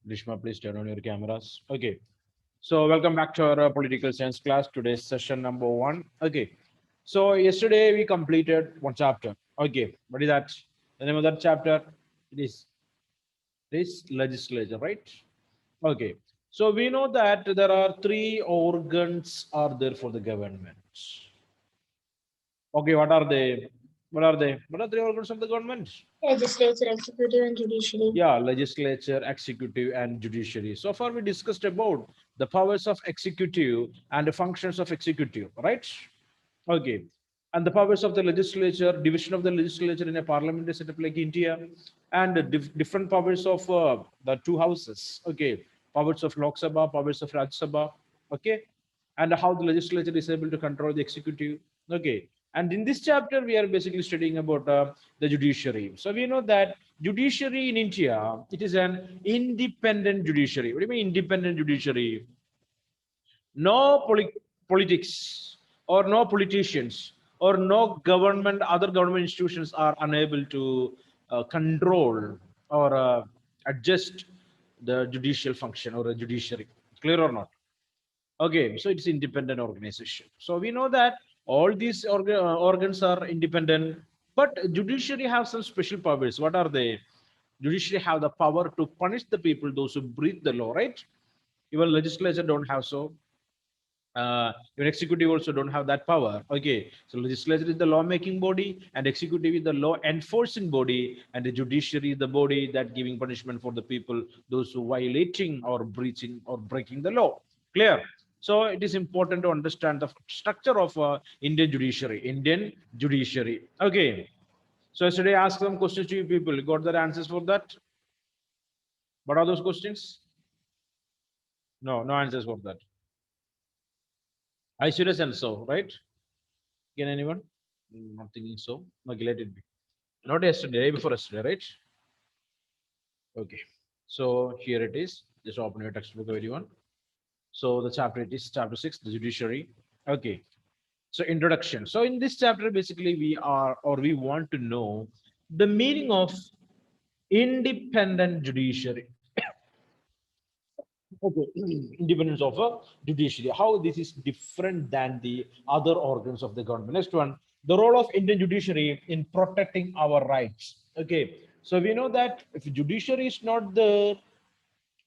Grishma, please turn on your cameras. Okay. So welcome back to our political science class. Today's session number one. Okay. So yesterday we completed one chapter. Okay. What is that? The name of that chapter? It is this legislature, right? Okay. So we know that there are three organs are there for the government. Okay. What are they? What are they? What are three organs of the government? Legislature, executive, and judiciary. Yeah, legislature, executive, and judiciary. So far, we discussed about the powers of executive and the functions of executive, right? Okay. And the powers of the legislature, division of the legislature in a parliamentary setup like India, and the different powers of the two houses. Okay. Powers of Lok Sabha, powers of Rajya Sabha. Okay. And how the legislature is able to control the executive. Okay. And in this chapter, we are basically studying about the judiciary. So we know that judiciary in India, it is an independent judiciary. What do you mean independent judiciary? No politics or no politicians or no government, other government institutions are unable to control or adjust the judicial function or a judiciary. Clear or not? Okay, so it's independent organization. So we know that all these organs are independent, but judiciary have some special powers. What are they? Judiciary have the power to punish the people, those who breach the law, right? Even legislature don't have so. Even executive also don't have that power. Okay, so legislature is the lawmaking body, and executive is the law enforcing body, and the judiciary is the body that giving punishment for the people, those who violating or breaching or breaking the law. Clear? So it is important to understand the structure of Indian judiciary. Indian judiciary. Okay. So yesterday I asked some questions to you people. You got the answers for that? What are those questions? No, no answers for that. I should have said so, right? Can anyone? Not thinking so. Okay, let it be. Not yesterday, day before yesterday, right? Okay. So here it is. Just open your textbook, everyone. So the chapter it is chapter 6, the judiciary. Okay. So introduction. So in this chapter, basically, we are or we want to know the meaning of independent judiciary. Okay, independence of a judiciary. How this is different than the other organs of the government. Next one, the role of Indian judiciary in protecting our rights. Okay, so we know that if judiciary is not there,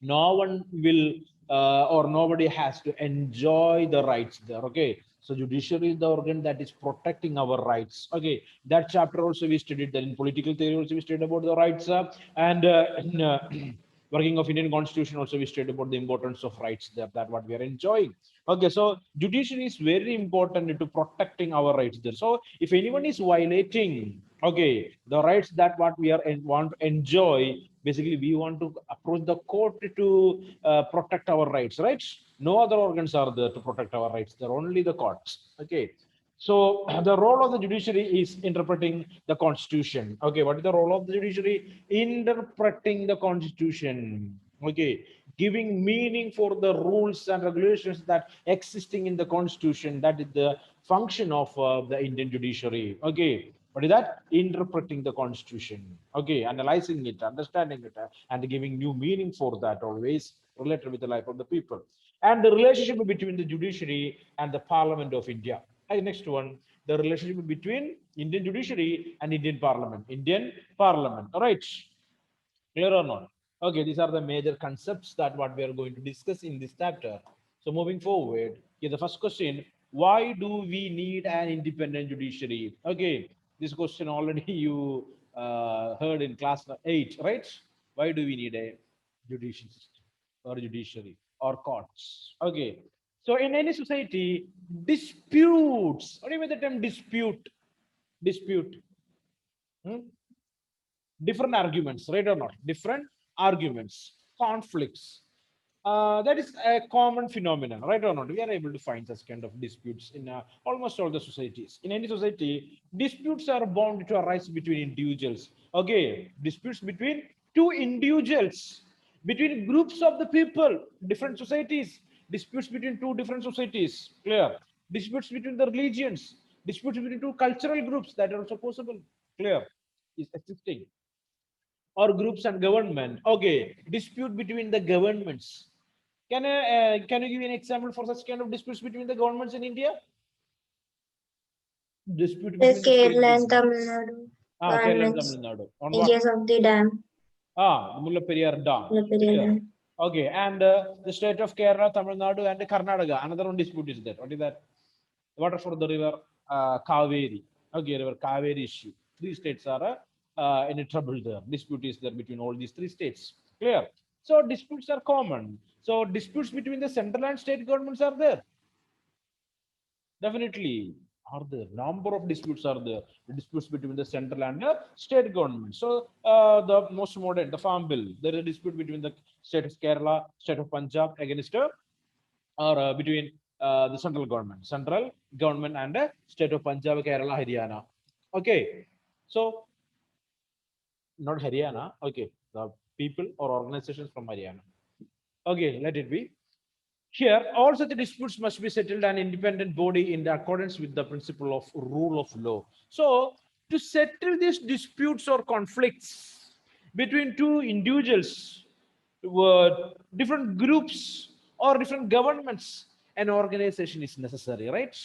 no one will or nobody has to enjoy the rights there. Okay, so judiciary is the organ that is protecting our rights. Okay, that chapter also we studied that in political theory also we studied about the rights and in working of Indian constitution also we studied about the importance of rights there, that what we are enjoying. Okay, so judiciary is very important to protecting our rights there. So if anyone is violating, okay, the rights that what we are want to enjoy, basically we want to approach the court to protect our rights, right? No other organs are there to protect our rights. They're only the courts. Okay. So the role of the judiciary is interpreting the constitution. Okay, what is the role of the judiciary? Interpreting the constitution. Okay, giving meaning for the rules and regulations that existing in the constitution. That is the function of the Indian judiciary. Okay, what is that? Interpreting the constitution. Okay, analyzing it, understanding it, and giving new meaning for that, always related with the life of the people. And the relationship between the judiciary and the Parliament of India. And next one, the relationship between Indian judiciary and Indian Parliament. Indian Parliament. All right. Clear or not? Okay, these are the major concepts that what we are going to discuss in this chapter. So moving forward, here the first question, why do we need an independent judiciary? Okay, this question already you heard in class 8, right? Why do we need a judicial system or judiciary or courts? Okay, so in any society, disputes, what do you mean the term dispute? Dispute. Hmm? Different arguments, right or not? Different arguments, conflicts. That is a common phenomenon, right or not? We are able to find such kind of disputes in almost all the societies. In any society, disputes are bound to arise between individuals. Okay, disputes between two individuals, between groups of the people, different societies, disputes between two different societies. Clear? Disputes between the religions, disputes between two cultural groups that are also possible. Clear? Is existing. or groups and government. Okay, dispute between the governments. Can you give me an example for such kind of disputes between the governments in India? Dispute The between the state Kerala and government. Tamil Nadu Kerala and governments Tamil Nadu. On in what? case of the dam, Mullaperiyar Dam. Mullaperiyar Clear. Dam. Okay, and the state of Kerala, Tamil Nadu, and Karnataka. Another one dispute is there. What is that? Water for the river Kaveri. Okay, river Kaveri issue. Three states are in a trouble there. Dispute is there between all these three states. Clear. So disputes are common. So disputes between the central and state governments are there. Definitely are there. Number of disputes are there. The disputes between the central and the state government. So the most modern, the farm bill, there is a dispute between the state of Kerala, state of Punjab against or between the central government and state of Punjab, Kerala, Haryana. Okay, so not Haryana. Okay, the people or organizations from Haryana. Okay, let it be. Here, all such disputes must be settled an independent body in accordance with the principle of rule of law. So, to settle these disputes or conflicts between two individuals, different groups, or different governments, an organization is necessary, right?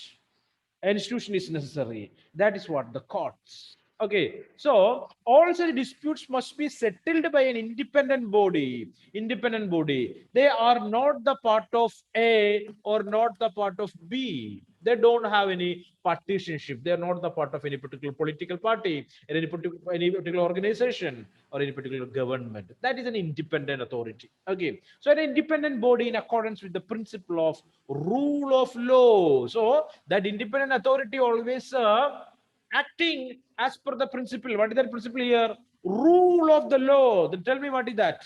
An institution is necessary. That is what the courts. Okay, so all such disputes must be settled by an independent body. Independent body. They are not the part of A or not the part of B. They don't have any partisanship. They are not the part of any particular political party, any particular organization, or any particular government. That is an independent authority. Okay, so an independent body in accordance with the principle of rule of law. So that independent authority always acting as per the principle. What is that principle here? Rule of the law. Then tell me, what is that?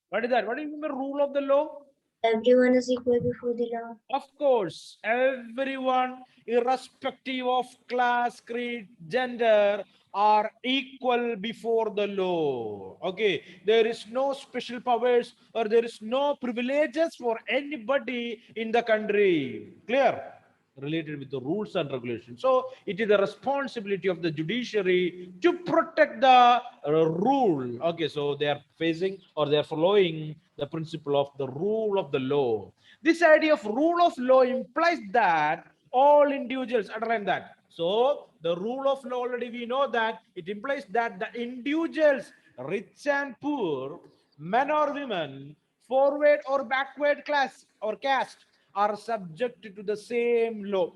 What is that? What do you mean by rule of the law? Everyone is equal before the law. Of course, everyone, irrespective of class, creed, gender, are equal before the law. Okay, there is no special powers or there is no privileges for anybody in the country. Clear? Related with the rules and regulations. So it is the responsibility of the judiciary to protect the rule. Okay, so they are facing or they are following the principle of the rule of the law. This idea of rule of law implies that all individuals, underline that. So the rule of law, already we know that it implies that the individuals, rich and poor, men or women, forward or backward class or caste, are subject to the same law,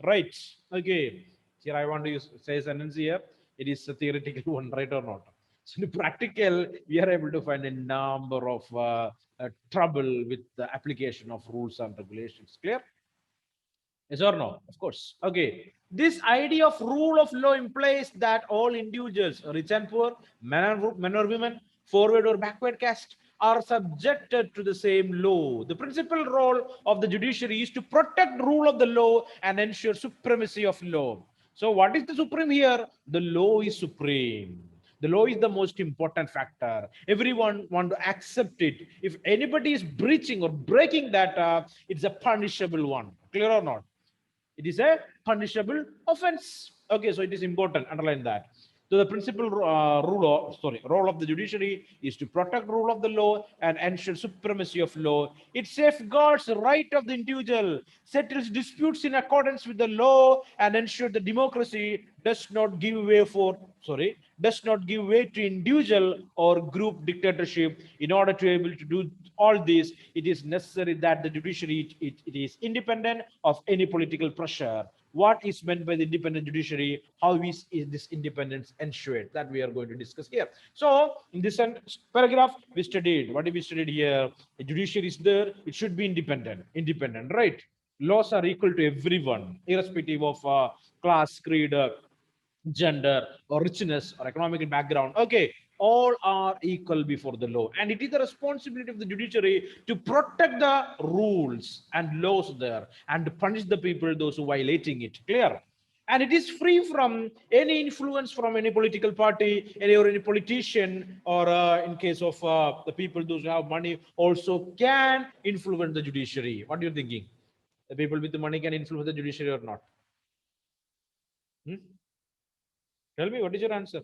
right? Okay, here I want to say a sentence here. It is a theoretical one, right or not? So in practical, we are able to find a number of trouble with the application of rules and regulations. Clear? Yes or no? Of course. Okay. This idea of rule of law implies that all individuals, rich and poor, men or women, forward or backward caste, are subjected to the same law. The principal role of the judiciary is to protect rule of the law and ensure supremacy of law. So what is the supreme here? The law is supreme. The law is the most important factor. Everyone want to accept it. If anybody is breaching or breaking that, it's a punishable one. Clear or not? It is a punishable offense. Okay, so it is important. Underline that. So the principal role of the judiciary is to protect rule of the law and ensure supremacy of law. It safeguards the right of the individual, settles disputes in accordance with the law, and ensure the democracy does not give way to individual or group dictatorship. In order to be able to do all this, it is necessary that the judiciary it is independent of any political pressure. What is meant by the independent judiciary? How is this independence ensured? That we are going to discuss here. So in this paragraph, we studied, what did we studied here? The judiciary is there, it should be independent, right? Laws are equal to everyone, irrespective of class, creed, gender, or richness, or economic background. Okay, all are equal before the law, and it is the responsibility of the judiciary to protect the rules and laws there and to punish the people those who violating it. Clear? And it is free from any influence from any political party, any politician, or in case of the people those who have money also can influence the judiciary. What are you thinking? The people with the money can influence the judiciary or not? Hmm? Tell me, what is your answer?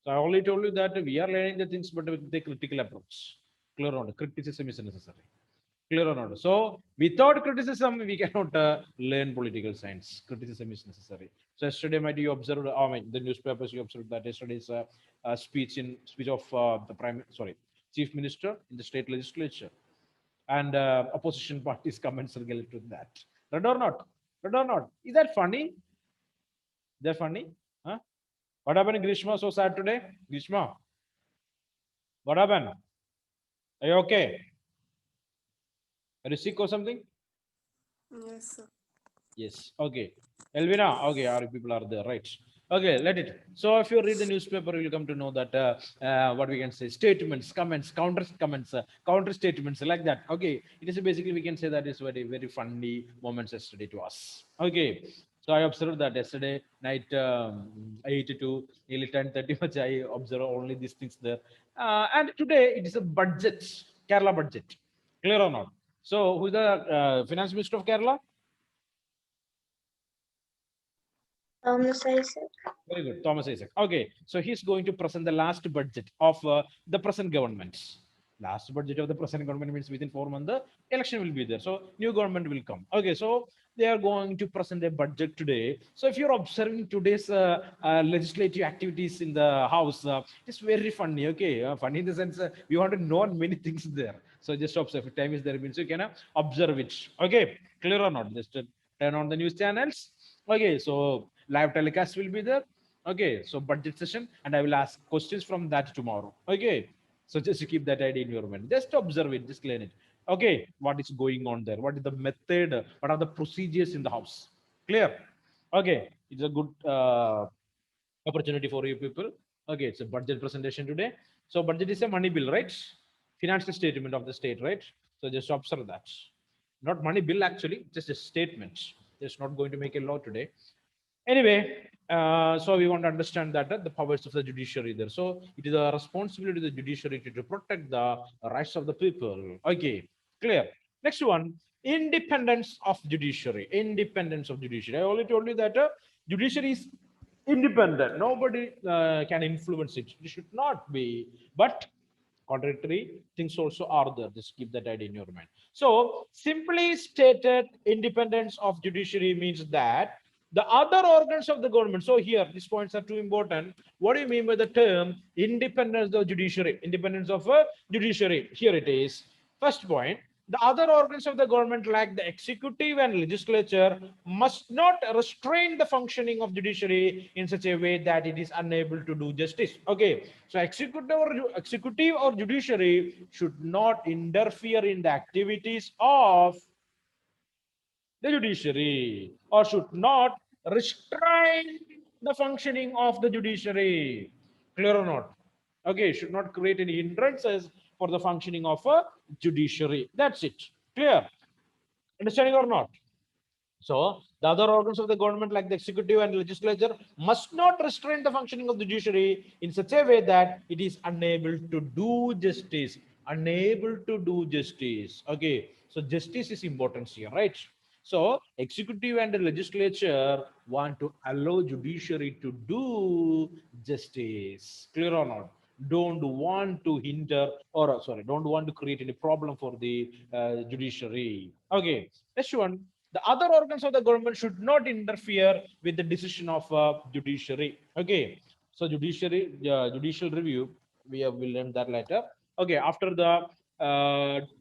So I only told you that we are learning the things, but with the critical approach. Clear or not? Criticism is necessary. Clear or not? So without criticism, we cannot learn political science. Criticism is necessary. So yesterday, might you observed? I mean, the newspapers you observed that yesterday's speech of the chief minister in the state legislature, and opposition parties comments related to that. Right or not? Right or not? Is that funny? Is that funny? Huh? What happened, Grishma? So sad today, Grishma. What happened? Are you okay? Are you sick or something? Yes, sir. Yes. Okay. Elvina. Okay. Our people are there, right? Okay. Let it. So if you read the newspaper, you will come to know that what we can say statements, comments, counter statements like that. Okay. It is basically we can say that is very funny moments yesterday to us. Okay. So I observed that yesterday night 8 to nearly 10:30 much I observe only these things there. And today it is a budget, Kerala budget. Clear or not? So who's the finance minister of Kerala? Thomas Isaac. Very good, Thomas Isaac. Okay, so he's going to present the last budget of the present government. Last budget of the present government means within 4 months the election will be there. So new government will come. Okay, so they are going to present a budget today. So if you're observing today's legislative activities in the house, it's very funny. Okay, funny in the sense we want to know many things there. So just observe. If time is there means you can observe it. Okay, clear or not? Just turn on the news channels. Okay, so live telecast will be there. Okay, so budget session, and I will ask questions from that tomorrow. Okay, so just to keep that idea in your mind, just observe it, just learn it. Okay, what is going on there? What is the method? What are the procedures in the house? Clear? Okay, it's a good opportunity for you people. Okay, it's a budget presentation today. So budget is a money bill, right? Financial statement of the state, right? So just observe that. Not money bill actually, just a statement. It's not going to make a law today. Anyway, so we want to understand that the powers of the judiciary there. So it is a responsibility of the judiciary to protect the rights of the people. Okay, clear. Next one, independence of judiciary. Independence of judiciary. I already told you that judiciary is independent. Nobody can influence it. It should not be. But contradictory things also are there. Just keep that idea in your mind. So simply stated, independence of judiciary means that the other organs of the government. So here, these points are too important. What do you mean by the term independence of judiciary? Independence of a judiciary. Here it is. First point, the other organs of the government, like the executive and legislature, must not restrain the functioning of judiciary in such a way that it is unable to do justice. Okay, so executive or judiciary should not interfere in the activities of the judiciary, or should not restrain the functioning of the judiciary. Clear or not? Okay, should not create any hindrances for the functioning of a judiciary. That's it. Clear? Understanding or not? So the other organs of the government, like the executive and legislature, must not restrain the functioning of the judiciary in such a way that it is unable to do justice. Unable to do justice. Okay, so justice is important here, right? So executive and the legislature want to allow judiciary to do justice. Clear or not? Don't want to hinder, or don't want to create any problem for the judiciary. Okay, next one, the other organs of the government should not interfere with the decision of judiciary. Okay, so judicial review, will learn that later. Okay, after the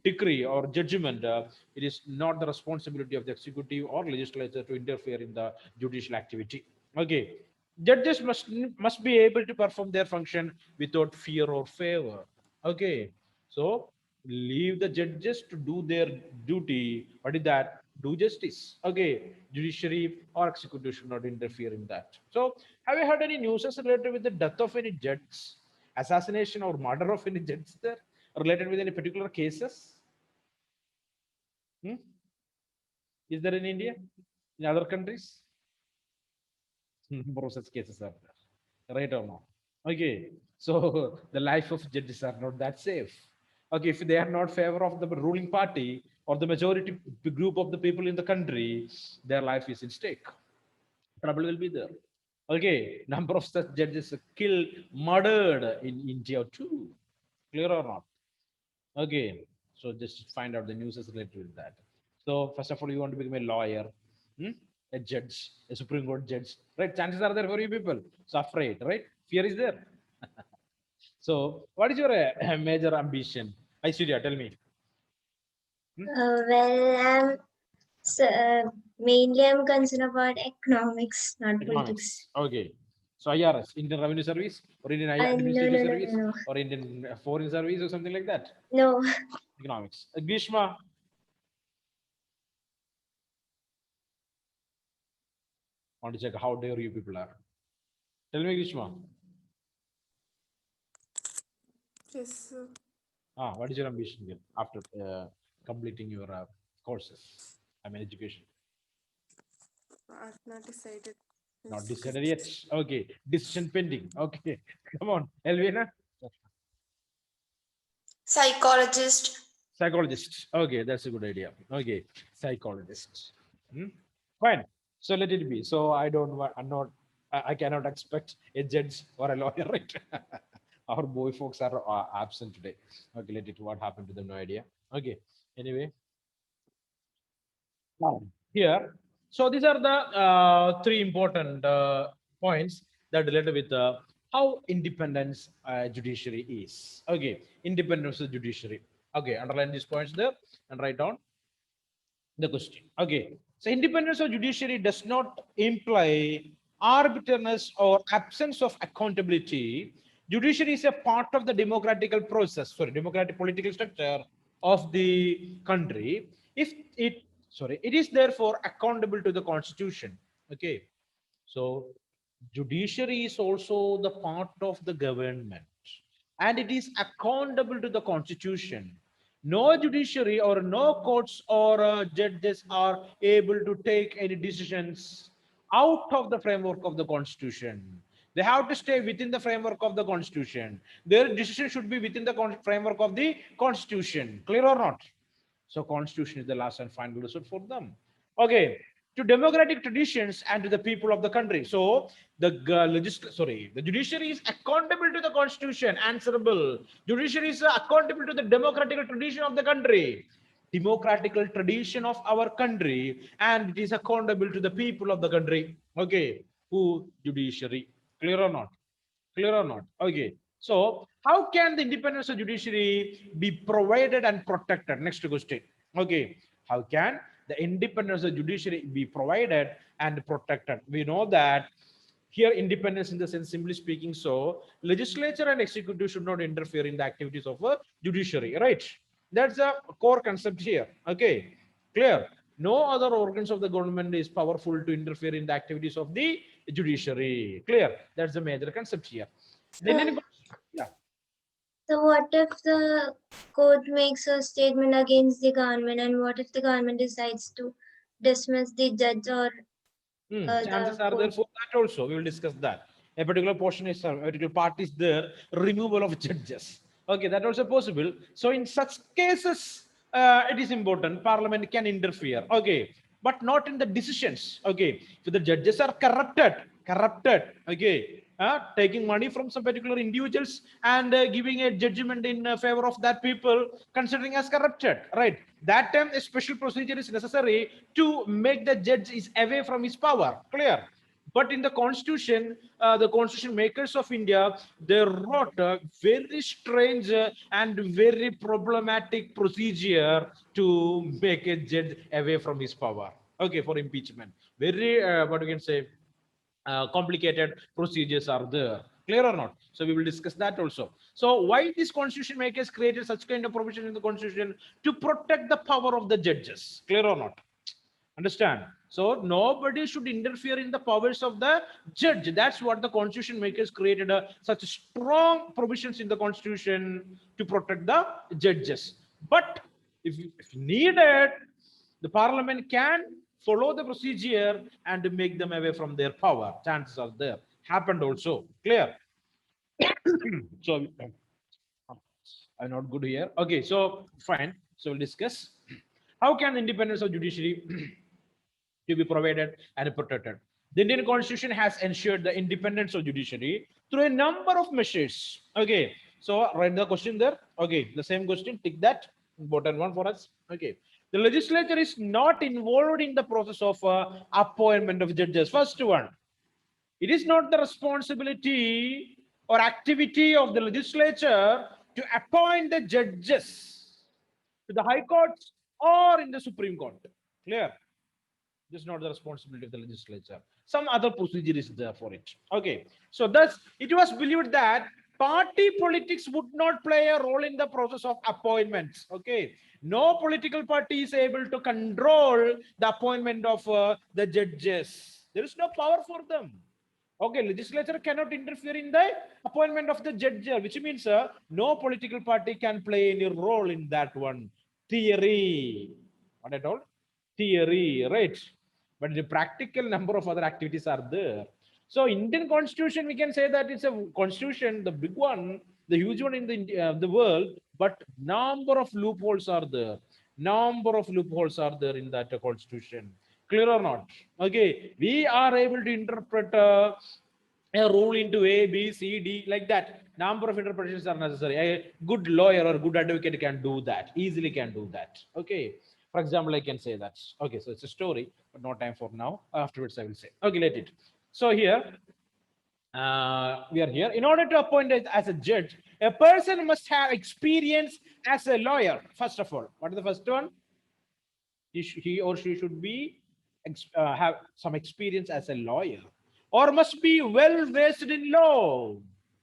decree or judgment, it is not the responsibility of the executive or legislature to interfere in the judicial activity. Okay, judges must be able to perform their function without fear or favor. Okay, so leave the judges to do their duty. What is that? Do justice. Okay, judiciary or executive should not interfere in that. So have you heard any news related with the death of any judge, assassination or murder of any judge there, related with any particular cases? Hmm? Is there in India, in other countries? More such cases are there, right or no? Okay, so the life of judges are not that safe. Okay, if they are not favor of the ruling party or the majority group of the people in the country, their life is in stake. Trouble will be there. Okay, number of such judges killed, murdered in India too. Clear or not? Okay, so just find out the news is related with that. So first of all, you want to become a lawyer, hmm? A judge, a Supreme Court judge, right? Chances are there for you people. So afraid, right? Fear is there. So what is your major ambition? Aishwarya, tell me. Well, mainly I'm concerned about economics, not politics. Economics. Okay. So IRS, Indian Revenue Service, or Indian No, Administrative no, no, no, Service, no. or Indian Foreign Service, or something like that. No. Economics. Grishma, want to check how dare you people are. Tell me, Grishma. Yes, sir. What is your ambition then after completing your courses? I mean, education. I've not decided. Not Yes. decided yet. Okay. Decision pending. Okay. Come on, Elvina. Psychologist. Psychologist. Okay, that's a good idea. Okay, psychologist. Hmm? Fine. So let it be. So I don't want. I'm not. I cannot expect a judge or a lawyer, right? Our boy folks are absent today. Okay, let it. What happened to them? No idea. Okay. Anyway, now, here. So these are the three important points that related with how independence judiciary is. Okay, independence of judiciary. Okay, underline these points there and write down the question. Okay, so independence of judiciary does not imply arbitrariness or absence of accountability. Judiciary is a part of the democratical process, sorry, democratic political structure of the country. If it, sorry, it is therefore accountable to the constitution. Okay, so judiciary is also the part of the government and it is accountable to the constitution. No judiciary or no courts or judges are able to take any decisions out of the framework of the constitution. They have to stay within the framework of the constitution. Their decision should be within the framework of the constitution. Clear or not? So constitution is the last and final result for them. Okay, to democratic traditions and to the people of the country. So the the judiciary is accountable to the constitution, answerable. Judiciary is accountable to the democratic tradition of the country, democratical tradition of our country, and it is accountable to the people of the country. Okay, who judiciary? Clear or not? Clear or not? Okay. So how can the independence of judiciary be provided and protected? Next question. Okay. How can the independence of judiciary be provided and protected? We know that here independence in the sense, simply speaking, so legislature and executive should not interfere in the activities of a judiciary, right? That's a core concept here. Okay. Clear. No other organs of the government is powerful to interfere in the activities of the judiciary. Clear. That's the major concept here. The Indian, yeah. So what if the court makes a statement against the government, and what if the government decides to dismiss the judge or Chances the are there court? for that also. We will discuss that. A particular portion is, a particular part is there, removal of judges. Okay, that also possible. So in such cases, it is important. Parliament can interfere. Okay, but not in the decisions. Okay, if the judges are corrupted. Okay, taking money from some particular individuals and giving a judgment in favor of that people, considering as corrupted. Right. That time, a special procedure is necessary to make the judge is away from his power. Clear. But in the constitution, the constitution makers of India, they wrote a very strange and very problematic procedure to make a judge away from his power. Okay, for impeachment. Very, what you can say, complicated procedures are there. Clear or not? So we will discuss that also. So why this constitution makers created such kind of provision in the constitution to protect the power of the judges? Clear or not? Understand? So nobody should interfere in the powers of the judge. That's what the constitution makers created such strong provisions in the constitution to protect the judges. But if needed, the parliament can follow the procedure and make them away from their power. Chances are there. Happened also. Clear? So I'm not good here. Okay, so fine. So we'll discuss how can the independence of judiciary to be provided and protected. The Indian Constitution has ensured the independence of judiciary through a number of measures. Okay, so write the question there. Okay, the same question, tick that, important one for us. Okay, the legislature is not involved in the process of appointment of judges. First one, it is not the responsibility or activity of the legislature to appoint the judges to the High Court or in the Supreme Court. Clear? This is not the responsibility of the legislature. Some other procedure is there for it. Okay. So thus, it was believed that party politics would not play a role in the process of appointments. Okay. No political party is able to control the appointment of the judges. There is no power for them. Okay, legislature cannot interfere in the appointment of the judge, which means no political party can play any role in that one. Theory. What I told? Theory, right? But the practical number of other activities are there. So Indian Constitution, we can say that it's a constitution, the big one, the huge one in the world, but number of loopholes are there. Number of loopholes are there in that constitution. Clear or not? Okay, we are able to interpret a rule into A, B, C, D, like that. Number of interpretations are necessary. A good lawyer or good advocate can do that, easily can do that. Okay. For example, I can say that. Okay, so it's a story, but no time for now. Afterwards, I will say. Okay, let it. So here, we are here. In order to appoint as a judge, a person must have experience as a lawyer. First of all, what is the first one? He or she should be have some experience as a lawyer, or must be well versed in law.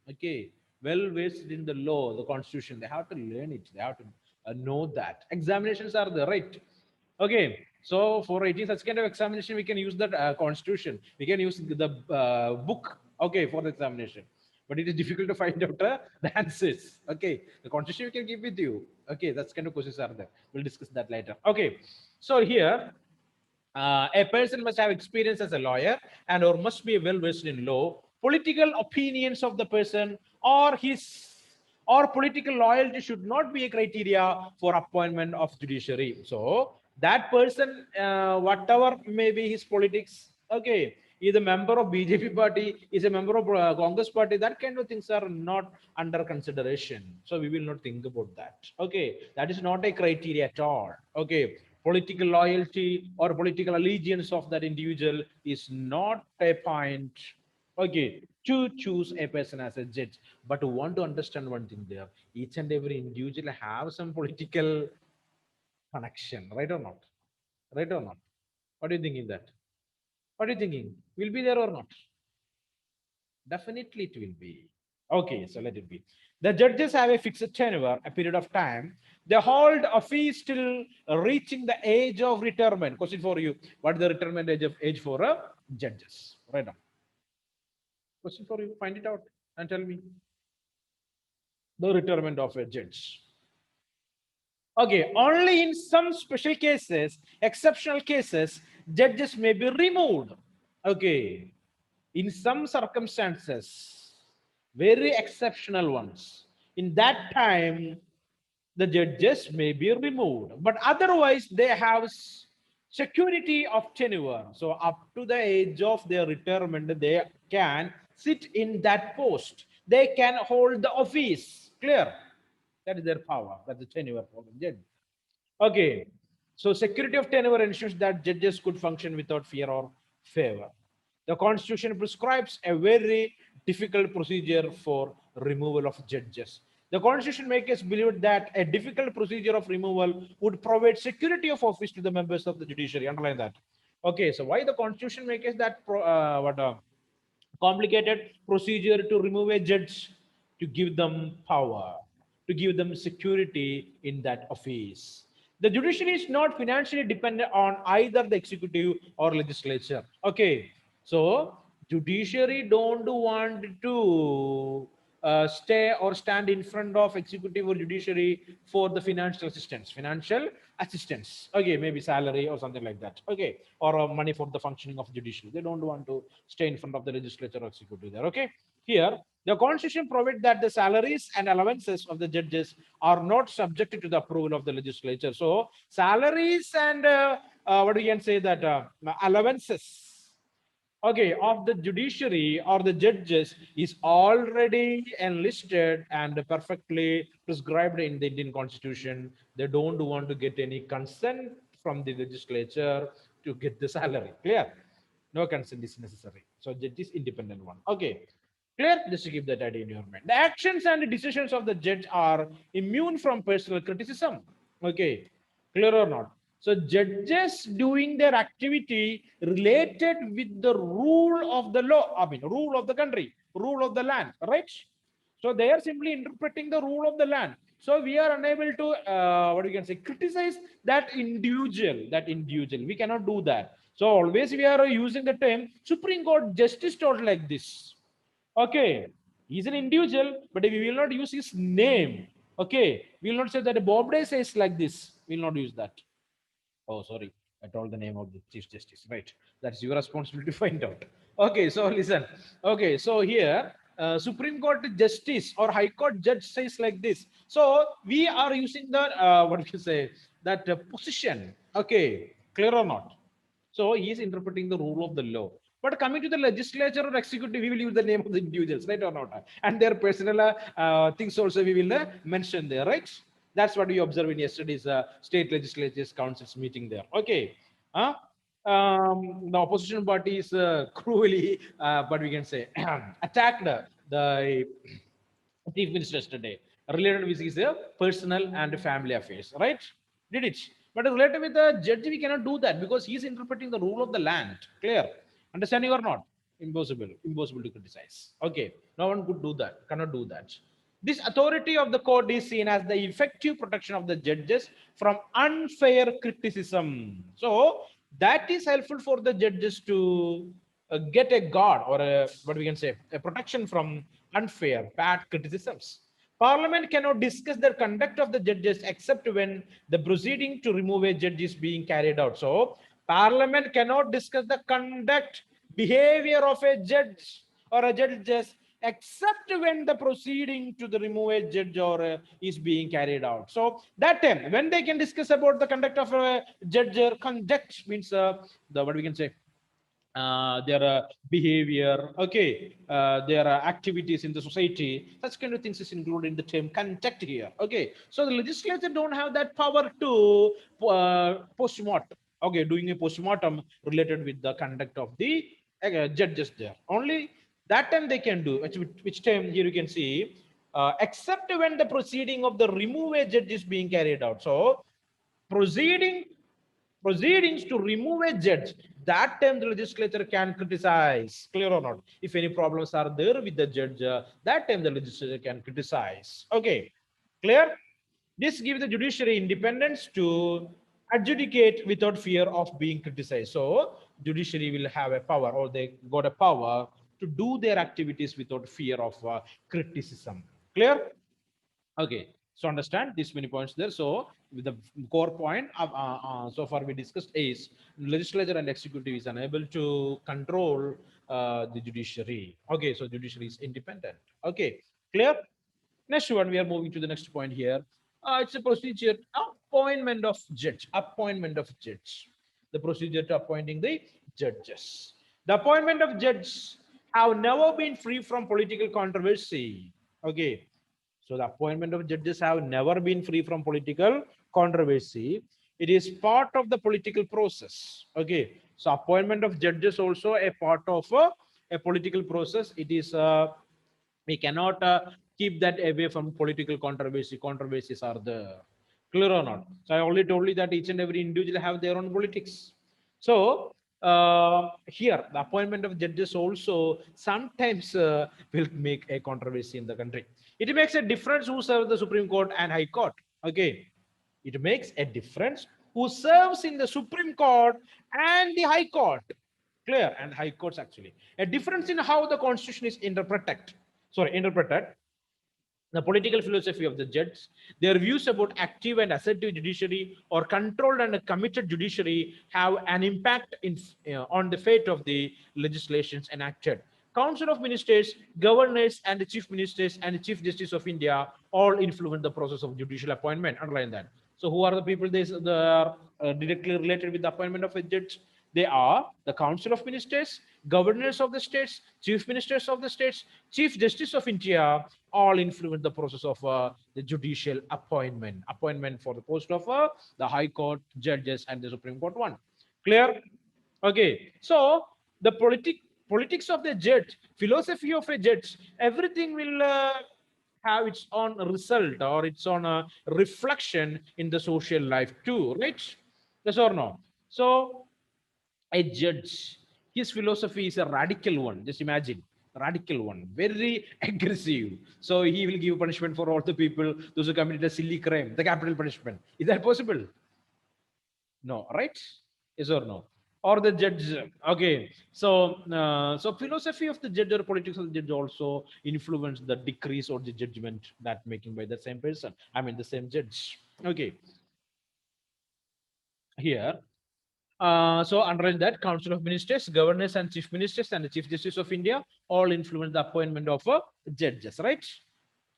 Okay, well versed in the law, the constitution. They have to learn it. They have to know that. Examinations are the right. Okay, so for 18 such kind of examination, we can use that constitution. We can use the book. Okay, for the examination. But it is difficult to find out the answers. Okay, the constitution we can give with you. Okay, that's kind of questions are there. We'll discuss that later. Okay, so here a person must have experience as a lawyer and or must be well versed in law. Political opinions of the person or his or political loyalty should not be a criteria for appointment of judiciary. So that person, whatever may be his politics, okay, is a member of BJP party, is a member of Congress party, that kind of things are not under consideration. So we will not think about that. Okay, that is not a criteria at all. Okay, political loyalty or political allegiance of that individual is not a point, okay, to choose a person as a judge. But we want to understand one thing there, each and every individual have some political connection, right or not? Right or not? What do you think in that? What are you thinking? Will be there or not? Definitely it will be. Okay, so let it be. The judges have a fixed tenure, a period of time. They hold office till reaching the age of retirement. Question for you. What is the retirement age for judges? Right now. Question for you. Find it out and tell me. The retirement of a judge. Okay, only in some special cases, exceptional cases, judges may be removed. Okay, in some circumstances, very exceptional ones, in that time, the judges may be removed, but otherwise they have security of tenure. So up to the age of their retirement, they can sit in that post. They can hold the office. Clear? That is their power. That's the tenure for the judge. Okay. So security of tenure ensures that judges could function without fear or favor. The Constitution prescribes a very difficult procedure for removal of judges. The Constitution makers believed that a difficult procedure of removal would provide security of office to the members of the judiciary. Underline that. Okay, so why the Constitution makes that complicated procedure to remove a judge? To give them power, to give them security in that office. The judiciary is not financially dependent on either the executive or legislature. Okay, so judiciary don't want to stay or stand in front of executive or judiciary for the financial assistance. Okay, maybe salary or something like that. Okay, or money for the functioning of judiciary. They don't want to stay in front of the legislature or executive there. Okay, here the Constitution provides that the salaries and allowances of the judges are not subjected to the approval of the legislature. So salaries and what we can say that allowances okay, of the judiciary or the judges is already enlisted and perfectly prescribed in the Indian constitution. They don't want to get any consent from the legislature to get the salary. Clear? No consent is necessary. So judge is independent one. Okay. Clear? Just to keep that idea in your mind. The actions and decisions of the judge are immune from personal criticism. Okay. Clear or not? So judges doing their activity related with the rule of the law, I mean, rule of the country, rule of the land, right? So they are simply interpreting the rule of the land. So we are unable to, what we can say, criticize that individual, We cannot do that. So always we are using the term Supreme Court justice told like this. Okay, he's an individual, but we will not use his name. Okay, we will not say that Bob Day says like this. We will not use that. Oh, sorry, I told the name of the Chief Justice. Right, that's your responsibility to find out. Okay, so listen. Okay, so here, Supreme Court Justice or High Court Judge says like this. So we are using the what do you say, that position. Okay, clear or not? So he is interpreting the rule of the law. But coming to the legislature or executive, we will use the name of the individuals, right or not? And their personal things also we will mention there, right? That's what we observed in yesterday's state legislatures councils meeting there. Okay. The opposition party is cruelly, but we can say, attacked the chief minister yesterday related with his personal and family affairs, right? Did it? But related with the judge, we cannot do that because he is interpreting the rule of the land. Clear? Understanding or not? Impossible. Impossible to criticize. Okay. No one could do that. Cannot do that. This authority of the court is seen as the effective protection of the judges from unfair criticism. So that is helpful for the judges to get a guard or a, what we can say, a protection from unfair, bad criticisms. Parliament cannot discuss the conduct of the judges except when the proceeding to remove a judge is being carried out. So Parliament cannot discuss the conduct, behavior of a judge or a judges except when the proceeding to the remove a judge or is being carried out. So that time when they can discuss about the conduct of a judge, conduct means the what we can say, their behavior, okay, their activities in the society, such kind of things is included in the term conduct here. Okay, so the legislature don't have that power to postmortem, okay, doing a postmortem related with the conduct of the judges there. Only that time they can do, which time here you can see, except when the proceeding of the remove a judge is being carried out. So proceedings to remove a judge, that time the legislature can criticize. Clear or not? If any problems are there with the judge, that time the legislature can criticize. Okay, clear? This gives the judiciary independence to adjudicate without fear of being criticized. So judiciary will have a power, or they got a power to do their activities without fear of criticism. Clear? Okay, so understand these many points there. So with the core point of, so far we discussed is legislature and executive is unable to control the judiciary. Okay, so judiciary is independent. Okay, clear? Next one, we are moving to the next point here. It's a procedure, appointment of judge, the procedure to appointing the judges. The appointment of judges have never been free from political controversy. Okay, so the appointment of judges have never been free from political controversy. It is part of the political process. Okay, so appointment of judges also a part of a political process. It is we cannot keep that away from political controversy. Controversies are there. Clear or not? So I already told you that each and every individual have their own politics. So here, the appointment of judges also sometimes will make a controversy in the country. It makes a difference who serves the Supreme Court and High Court. Okay, it makes a difference who serves in the Supreme Court and the High Court. Clear? And High Courts actually. A difference in how the Constitution is interpreted. The political philosophy of the judge, their views about active and assertive judiciary or controlled and committed judiciary have an impact on the fate of the legislations enacted. Council of Ministers, governors, and the chief ministers and the Chief Justice of India all influence the process of judicial appointment. Underline that. So, who are the people they are directly related with the appointment of a judge? They are the Council of Ministers, governors of the states, chief ministers of the states, chief justice of India, all influence the process of the judicial appointment for the post of the High Court judges and the Supreme Court one. Clear? Okay. So the politics of the judge, philosophy of a judge, everything will have its own result or its own reflection in the social life too, right? Yes or no? So a judge, his philosophy is a radical one. Just imagine, radical one, very aggressive. So he will give punishment for all the people those who committed a silly crime, the capital punishment. Is that possible? No, right? Yes or no? Or the judge. Okay, so philosophy of the judge or politics of the judge also influence the decrease or the judgment that making by the same person. I mean the same judge. Okay, here. So underline that Council of Ministers, Governors and Chief Ministers and the Chief Justice of India all influence the appointment of judges, right?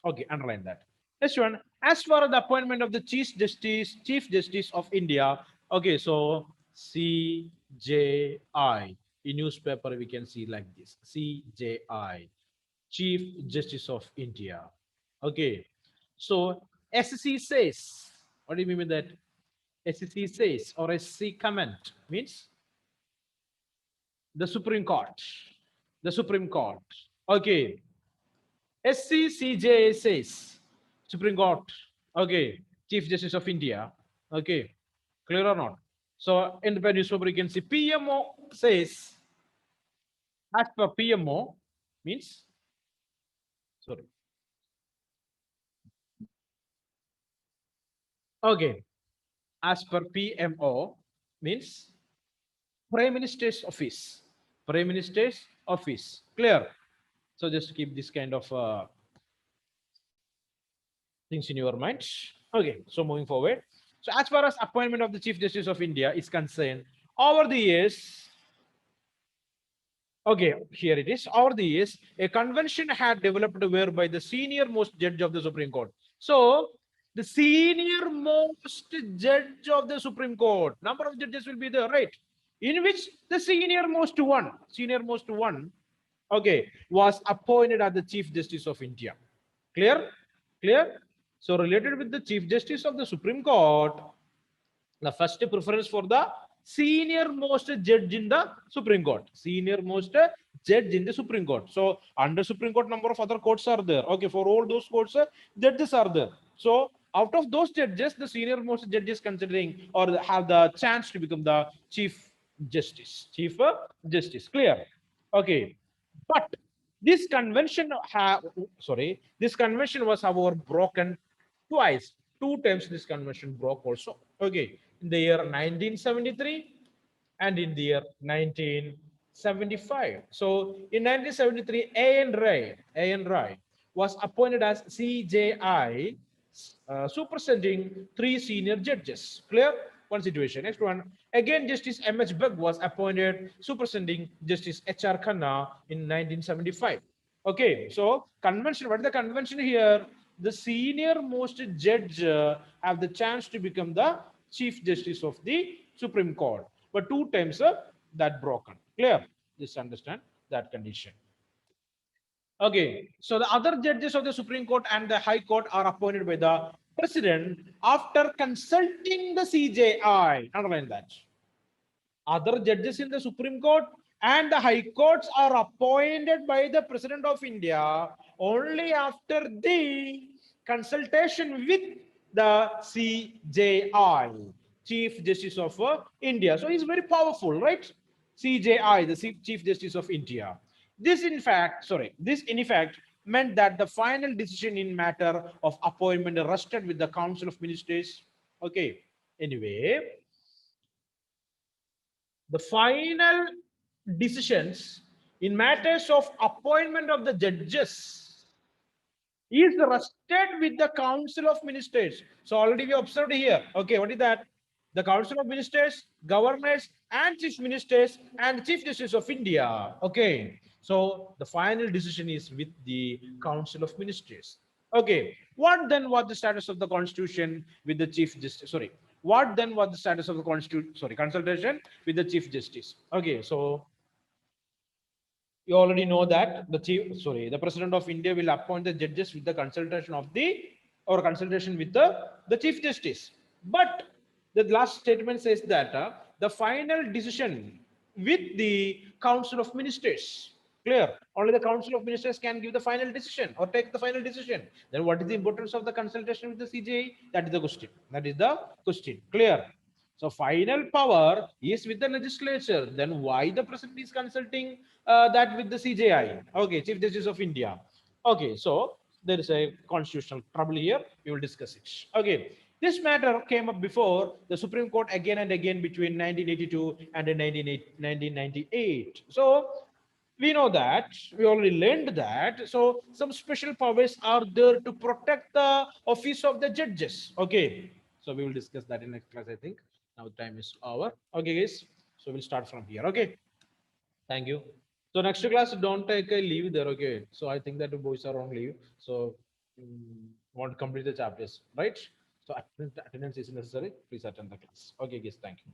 Okay, underline that. Next one, as far as the appointment of the Chief Justice of India, okay, so CJI. In newspaper, we can see like this, CJI, Chief Justice of India. Okay, so SC says, what do you mean by that? SC says or SC comment means the Supreme Court. The Supreme Court. Okay. SCCJ says Supreme Court. Okay. Chief Justice of India. Okay. Clear or not? So in the newspaper, you can see PMO says, as per PMO means, sorry. Okay. As per PMO means Prime Minister's office. Prime Minister's office. Clear? So just keep this kind of things in your mind. Okay, so moving forward. So as far as appointment of the Chief Justice of India is concerned, over the years, okay, here it is. Over the years, a convention had developed whereby the senior most judge of the Supreme Court. So the senior most judge of the Supreme Court, number of judges will be there, right? In which the senior most one, okay, was appointed as the Chief Justice of India. Clear? Clear? So related with the Chief Justice of the Supreme Court, the first preference for the senior most judge in the Supreme Court. Senior most judge in the Supreme Court. So under Supreme Court, number of other courts are there. Okay, for all those courts, judges are there. So out of those judges, the senior most judges considering or have the chance to become the Chief Justice. Chief Justice. Clear? Okay. But this convention this convention was however broken twice. Two times this convention broke also. Okay, in the year 1973 and in the year 1975. So in 1973, A.N. Rai was appointed as CJI, superseding three senior judges. Clear? One situation. Next one. Again, Justice M.H. Begg was appointed, superseding Justice H.R. Khanna in 1975. Okay, so convention. What is the convention here? The senior most judge have the chance to become the Chief Justice of the Supreme Court. But two times that broken. Clear? Just understand that condition. Okay, so the other judges of the Supreme Court and the High Court are appointed by the President after consulting the CJI. Underline that. Other judges in the Supreme Court and the High Courts are appointed by the President of India only after the consultation with the CJI, Chief Justice of India. So he's very powerful, right? CJI, the Chief Justice of India. This in effect meant that the final decision in matter of appointment rested with the Council of Ministers. Okay. Anyway, the final decisions in matters of appointment of the judges is rested with the Council of Ministers. So already we observed here. Okay, what is that? The Council of Ministers, governors, and chief ministers and Chief Justice of India. Okay, so the final decision is with the Council of Ministers. Okay, what then was the status of the Constitution with the Chief Justice? Sorry, What then was the status of the consultation with the Chief Justice? Okay, so you already know that the President of India will appoint the judges with the consultation of consultation with the Chief Justice. But the last statement says that the final decision with the Council of Ministers. Clear. Only the Council of Ministers can give the final decision or take the final decision. Then what is the importance of the consultation with the CJI? That is the question. That is the question. Clear. So final power is with the legislature. Then why the president is consulting that with the CJI? Okay, Chief Justice of India. Okay, so there is a constitutional trouble here. We will discuss it. Okay, this matter came up before the Supreme Court again and again between 1982 and 1998. So we know that we already learned that. So some special powers are there to protect the office of the judges. Okay, so we will discuss that in next class, I think. Now time is over. Okay, guys. So we'll start from here. Okay. Thank you. So next class, don't take a leave there. Okay. So I think that the boys are on leave. So want to complete the chapters, right? So attendance is necessary. Please attend the class. Okay, guys. Thank you.